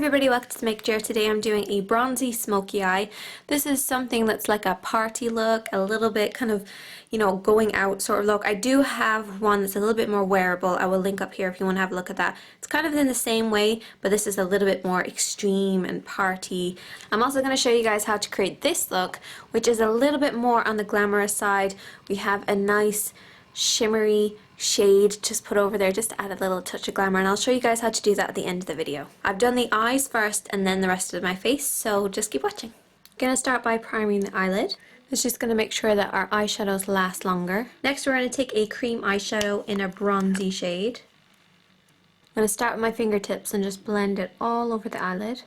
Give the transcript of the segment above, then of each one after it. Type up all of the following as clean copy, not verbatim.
everybody, welcome to TheMakeupChair. Today I'm doing a bronzy smoky eye. This is something that's like a party look, a little bit kind of, going out sort of look. I do have one that's a little bit more wearable. I will link up here if you want to have a look at that. It's kind of in the same way, but this is a little bit more extreme and party. I'm also going to show you guys how to create this look, which is a little bit more on the glamorous side. We have a nice shimmery shade just put over there just to add a little touch of glamour, and I'll show you guys how to do that at the end of the video. I've done the eyes first and then the rest of my face, so just keep watching. I'm going to start by priming the eyelid. It's just going to make sure that our eyeshadows last longer. Next we're going to take a cream eyeshadow in a bronzy shade. I'm going to start with my fingertips and just blend it all over the eyelid.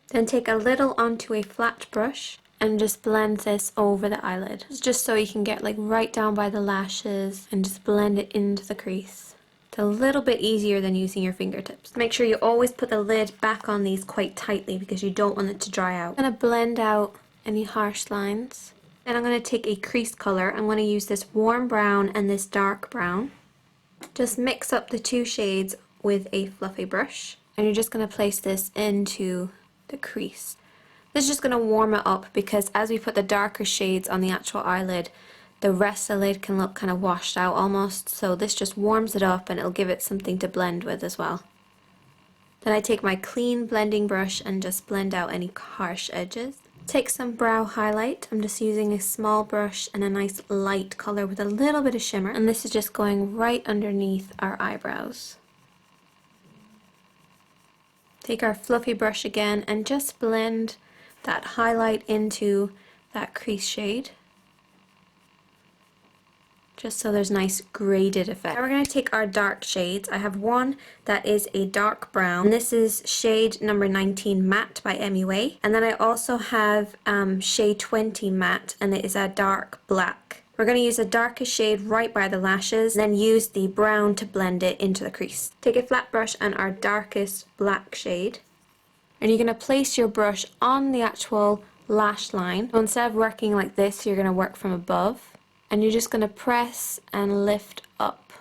Then take a little onto a flat brush and just blend this over the eyelid. It's just so you can get like right down by the lashes and just blend it into the crease. It's a little bit easier than using your fingertips. Make sure you always put the lid back on these quite tightly because you don't want it to dry out. I'm going to blend out any harsh lines. Then I'm going to take a crease color. I'm going to use this warm brown and this dark brown. Just mix up the two shades with a fluffy brush. And you're just going to place this into the crease. This is just going to warm it up because as we put the darker shades on the actual eyelid, the rest of the lid can look kind of washed out almost. So this just warms it up and it'll give it something to blend with as well. Then I take my clean blending brush and just blend out any harsh edges. Take some brow highlight. I'm just using a small brush and a nice light color with a little bit of shimmer. And this is just going right underneath our eyebrows. Take our fluffy brush again and just blend that highlight into that crease shade, just so there's nice graded effect. Now we're going to take our dark shades. I have one that is a dark brown, and this is shade number 19 matte by MUA, and then I also have shade 20 matte, and it is a dark black. We're going to use the darkest shade right by the lashes, and then use the brown to blend it into the crease. Take a flat brush and our darkest black shade, and you're going to place your brush on the actual lash line. So instead of working like this, you're going to work from above. And you're just going to press and lift up.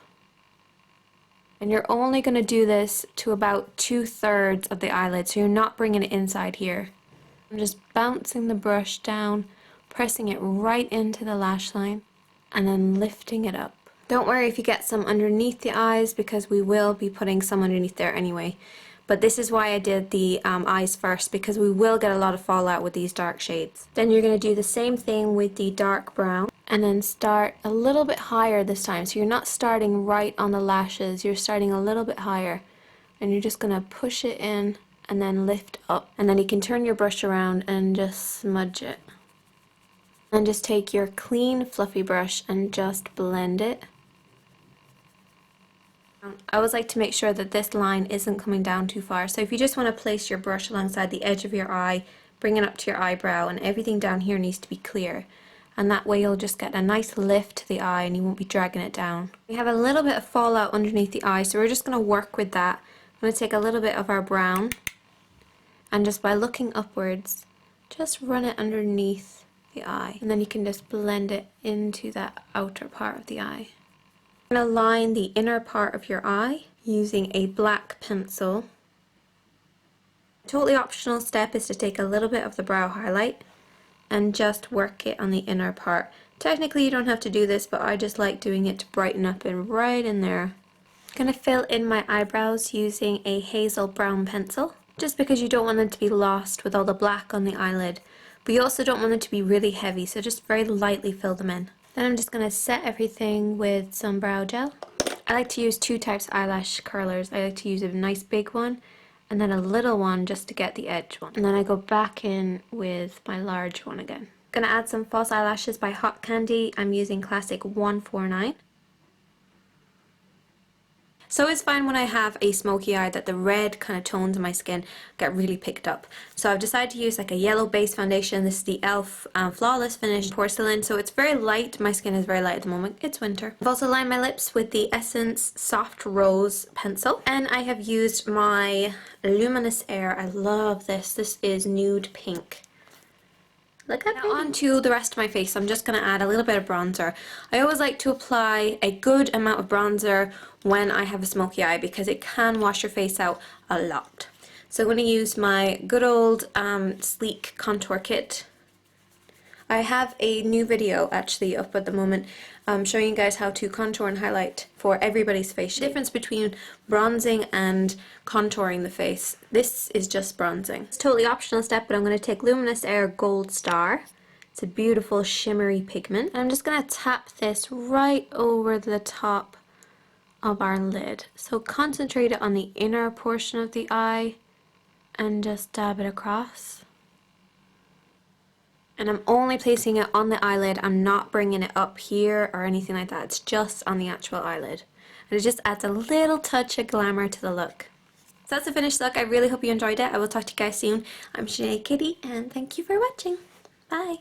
And you're only going to do this to about 2/3 of the eyelid, so you're not bringing it inside here. I'm just bouncing the brush down, pressing it right into the lash line, and then lifting it up. Don't worry if you get some underneath the eyes, because we will be putting some underneath there anyway. But this is why I did the eyes first, because we will get a lot of fallout with these dark shades. Then you're going to do the same thing with the dark brown, and then start a little bit higher this time. So you're not starting right on the lashes, you're starting a little bit higher. And you're just going to push it in and then lift up. And then you can turn your brush around and just smudge it. And just take your clean fluffy brush and just blend it. I always like to make sure that this line isn't coming down too far. So if you just want to place your brush alongside the edge of your eye, bring it up to your eyebrow, and everything down here needs to be clear. And that way you'll just get a nice lift to the eye and you won't be dragging it down. We have a little bit of fallout underneath the eye, so we're just going to work with that. I'm going to take a little bit of our brown, and just by looking upwards, just run it underneath the eye. And then you can just blend it into that outer part of the eye. I'm going to line the inner part of your eye using a black pencil. A totally optional step is to take a little bit of the brow highlight and just work it on the inner part. Technically you don't have to do this, but I just like doing it to brighten up and right in there. I'm going to fill in my eyebrows using a Hazel brown pencil, just because you don't want them to be lost with all the black on the eyelid, but you also don't want them to be really heavy, so just very lightly fill them in. Then I'm just going to set everything with some brow gel. I like to use two types of eyelash curlers. I like to use a nice big one and then a little one just to get the edge one. And then I go back in with my large one again. I'm going to add some false eyelashes by Hot Candy. I'm using Classic 149. So it's fine when I have a smoky eye that the red kind of tones in my skin get really picked up. So I've decided to use like a yellow base foundation. This is the e.l.f. Flawless Finish Porcelain. So it's very light. My skin is very light at the moment. It's winter. I've also lined my lips with the Essence Soft Rose pencil. And I have used my Luminous Air. I love this. This is nude pink. Look at that. Now on to the rest of my face. I'm just going to add a little bit of bronzer. I always like to apply a good amount of bronzer when I have a smoky eye because it can wash your face out a lot. So I'm going to use my good old sleek contour kit. I have a new video actually up at the moment showing you guys how to contour and highlight for everybody's face. The difference between bronzing and contouring the face. This is just bronzing. It's a totally optional step, but I'm going to take Luminous Air Gold Star. It's a beautiful shimmery pigment. And I'm just going to tap this right over the top of our lid. So concentrate it on the inner portion of the eye and just dab it across. And I'm only placing it on the eyelid. I'm not bringing it up here or anything like that. It's just on the actual eyelid. And it just adds a little touch of glamour to the look. So that's the finished look. I really hope you enjoyed it. I will talk to you guys soon. I'm Sinead Kitty, and thank you for watching. Bye.